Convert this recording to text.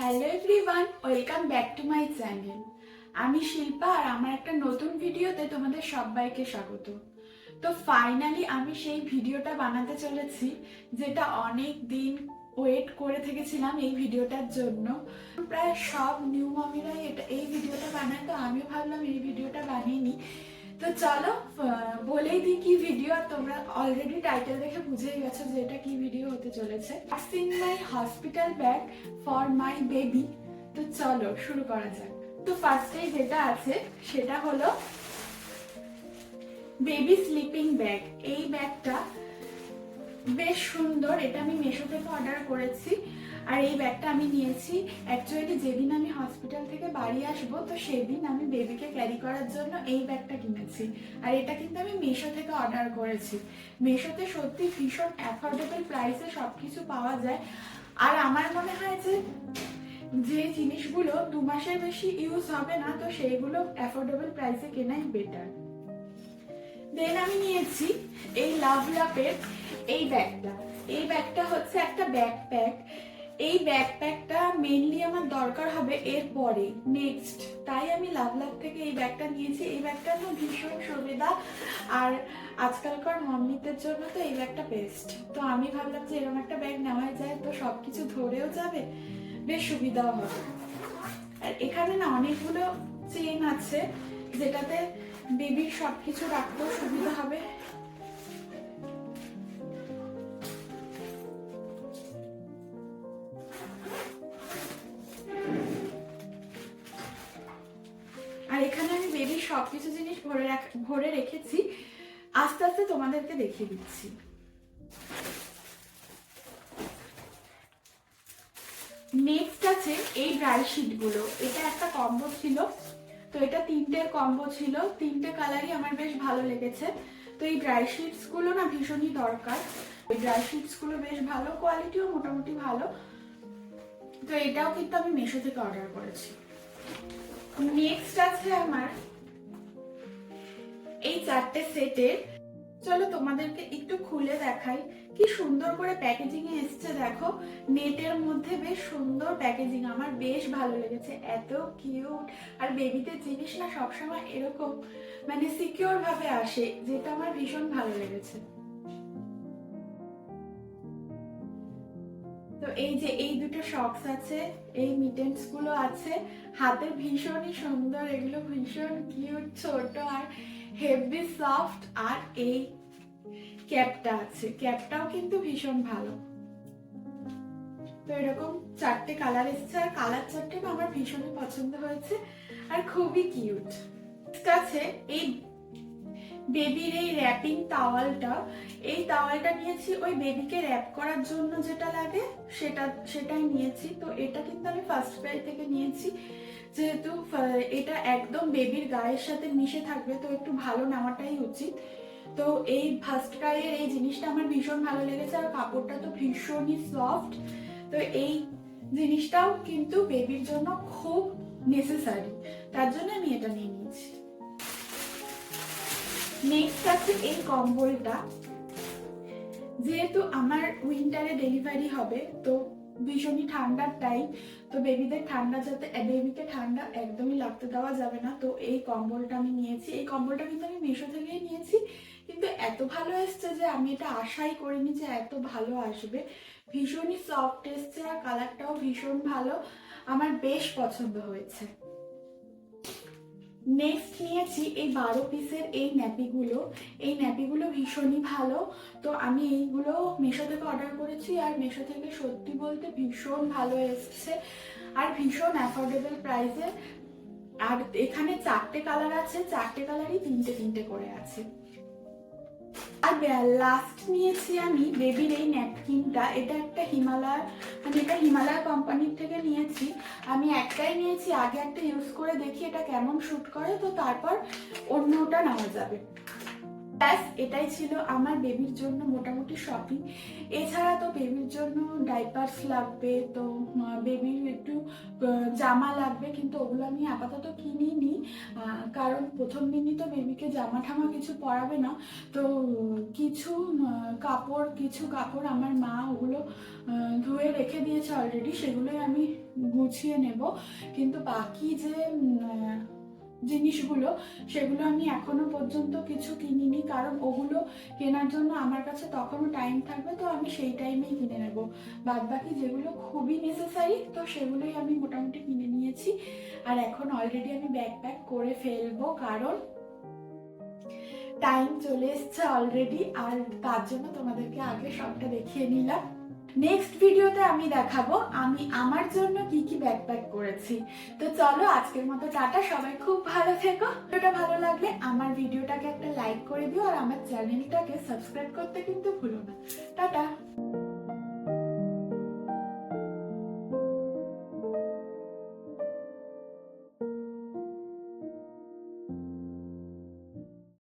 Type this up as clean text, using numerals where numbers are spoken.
Hello everyone, welcome back to my channel. আমি শিল্পা আর আমার একটা নতুন ভিডিওতে তোমাদের সবাইকে স্বাগত। তো ফাইনালি আমি সেই ভিডিওটা বানাতে চলেছি যেটা অনেক দিন ওয়েট করে থেকেছিলাম এই ভিডিওটার জন্য। প্রায় সব নিউ মামিরাই এই ভিডিওটা বানায়, তো আমিও ভাবলাম এই ভিডিওটা বানিয়ে নিই। তো চলো বলেই দিই কি ভিডিও। আর তোমরা অলরেডি টাইটেল দেখে বুঝেই গেছো যে এটা কি ভিডিও হতে চলেছে। In my hospital bag for my baby. তো চলো শুরু করা যাক। তো ফার্স্টেই যেটা আছে সেটা হলো বেবি স্লিপিং ব্যাগ। এই ব্যাগটা বেশ সুন্দর, এটা আমি মিশো থেকে অর্ডার করেছি। আর এই ব্যাগটা আমি নিয়েছি অ্যাকচুয়ালি যেদিন আমি হসপিটাল থেকে বাড়ি আসবো, তো সেদিন আমি বেবিকে ক্যারি করার জন্য এই ব্যাগটা কিনেছি। আর এটা কিন্তু আমি মিশো থেকে অর্ডার করেছি। মিশোতে সত্যি ভীষণ অ্যাফোর্ডেবল প্রাইসে সবকিছু পাওয়া যায়। আর আমার মনে হয় যে জিনিসগুলো 2 মাসের বেশি ইউজ হবে না, তো সেইগুলো অ্যাফোর্ডেবল প্রাইসে কেনাই বেটার। দেন আমি নিয়েছি এই লাভলাপের এই ব্যাগটা। এই ব্যাগটা হচ্ছে একটা ব্যাকপ্যাক। এই ব্যাকপ্যাকটা মেইনলি আমার দরকার হবে এরপরে নেক্সট, তাই আমি লাভলাভ থেকে এই ব্যাগটা নিয়েছি। এই ব্যাগটা তো ভীষণ সুবিধা, আর আজকালকার মাম্মিদের জন্য তো এই ব্যাগটা বেস্ট। তো আমি ভাবলাম যে এরকম একটা ব্যাগ নেওয়া যায়, তো সবকিছু ধরেও যাবে, বেশ সুবিধাও হবে। আর এখানে না অনেকগুলো চেন আছে যেটাতে বেবির সবকিছু রাখতেও সুবিধা হবে। আর এখানে আমি বেবির সবকিছু জিনিস ভরে রেখেছি, আস্তে আস্তে তোমাদেরকে দেখিয়ে দিচ্ছি। নেক্সট আছে এই ড্রাই শিট গুলো। এটা একটা কম্বো ছিল, তো এটা 3টের কম্বো ছিল, 3টে কালারই আমার বেশ ভালো লেগেছে। তো এই ড্রাই শিটস গুলো না ভীষণই দরকার। ওই ড্রাই শিটস গুলো বেশ ভালো, কোয়ালিটিও মোটামুটি ভালো। তো এটাও কিন্তু আমি মিশো থেকে অর্ডার করেছি। নেক্সট আছে আমার এই 4টে সেটের। চলো তোমাদেরকে একটু খুলে দেখাই কি সুন্দর করে প্যাকেজিং এ এসছে। দেখো নেটের মধ্যে বেশ সুন্দর প্যাকেজিং, আমার বেশ ভালো লেগেছে, এত কিউট। আর বেবিদের জিনিস না সবসময় এরকম মানে সিকিউর ভাবে আসে, যেটা আমার ভীষণ ভালো লেগেছে। তো এই যে এই দুটো সক্স আছে, এই মিটেন্স গুলো আছে, হাতে ভীষণই সুন্দর, এগুলো ভীষণ কিউট, ছোট আর হেভি সফট। আর এই ক্যাপটা আছে, ক্যাপটাও কিন্তু ভীষণ ভালো। তো এরকম 4টে কালার এসেছে, আর কালার 4টে আমার ভীষণই পছন্দ হয়েছে আর খুবই কিউট। আছে এই বেবির এই র্যাপিং টাওয়ালটা। এই টাওয়ালটা নিয়েছি ওই বেবিকে র্যাপ করার জন্য যেটা লাগে সেটাই নিয়েছি। তো এটা কিন্তু আমি ফার্স্ট ক্রাই থেকে নিয়েছি, যেহেতু এটা একদম বেবির গায়ের সাথে মিশে থাকবে, তো একটু ভালো নেওয়াটাই উচিত। তো এই ফার্স্ট ক্রাইয়ের এই জিনিসটা আমার ভীষণ ভালো লেগেছে, আর কাপড়টা তো ভীষণই সফট। তো এই জিনিসটাও কিন্তু বেবির জন্য খুব নেসেসারি, তার জন্য আমি এটা নিয়ে নিয়েছি। নেক্সট আছে এই কম্বলটা। যেহেতু আমার উইন্টারে ডেলিভারি হবে, তো ভীষণই ঠান্ডার টাইম, তো বেবিকে ঠান্ডা একদমই লাগতে দেওয়া যাবে না। তো এই কম্বলটা আমি নিয়েছি। এই কম্বলটা কিন্তু আমি মিশো থেকেই নিয়েছি, কিন্তু এত ভালো এসছে যে আমি এটা আশাই করিনি যে এত ভালো আসবে। ভীষণই সফট এসছে, আর কালারটাও ভীষণ ভালো, আমার বেশ পছন্দ হয়েছে। নেক্সট নিয়েছি এই 12 পিসের এই ন্যাপিগুলো। এই ন্যাপিগুলো ভীষণই ভালো, তো আমি এইগুলো মিশো থেকে অর্ডার করেছি, আর মিশো থেকে সত্যি বলতে ভীষণ ভালো এসছে আর ভীষণ অ্যাফোর্ডেবল প্রাইসে। আর এখানে 4টে কালার আছে, 4টে কালারই 3টে করে আছে। আর লাস্ট নিয়েছি আমি বেবির এই ন্যাপকিনটা। এটা একটা হিমালয় কোম্পানির থেকে নিয়েছি। আমি একটাই নিয়েছি, আগে একটা ইউজ করে দেখি এটা কেমন শুট করে, তো তারপর অন্যটা নেওয়া যাবে। ব্যাস এটাই ছিল আমার বেবির জন্য মোটামুটি শপিং। এছাড়া তো বেবির জন্য ডাইপার্স লাগবে, তো বেবির একটু জামা লাগবে, কিন্তু ওগুলো আমি আপাতত কিনিনি, কারণ প্রথম দিনই তো বেবিকে জামা ঠামা কিছু পরাবে না। তো কিছু কাপড় আমার মা ওগুলো ধুয়ে রেখে দিয়েছে অলরেডি, সেগুলোই আমি গুছিয়ে নেব। কিন্তু বাকি যে জিনিসগুলো সেগুলো আমি এখনো পর্যন্ত কিছু কিনিনি, কারণ ওগুলো কেনার জন্য আমার কাছে তখনও টাইম থাকবে, তো আমি সেই টাইমেই কিনে নেব। বাদ বাকি যেগুলো খুবই নেসেসারি তো সেগুলোই আমি মোটামুটি কিনে নিয়েছি। আর এখন অলরেডি আমি ব্যাগ প্যাক করে ফেলবো, কারণ টাইম চলে এসছে অলরেডি। আর তার জন্য তোমাদেরকে আগে সবটা দেখিয়ে নিলাম। নেক্সট ভিডিওতে আমি দেখাবো আমি আমার জন্য কি কি ব্যাকপ্যাক করেছি। তো চলো আজকের মতো টাটা, সবাই খুব ভালো থেকো। ভিডিওটা ভালো লাগলে আমার ভিডিওটাকে একটা লাইক করে দিও, আর আমার চ্যানেলটাকে সাবস্ক্রাইব করতে কিন্তু ভুলো না। টাটা।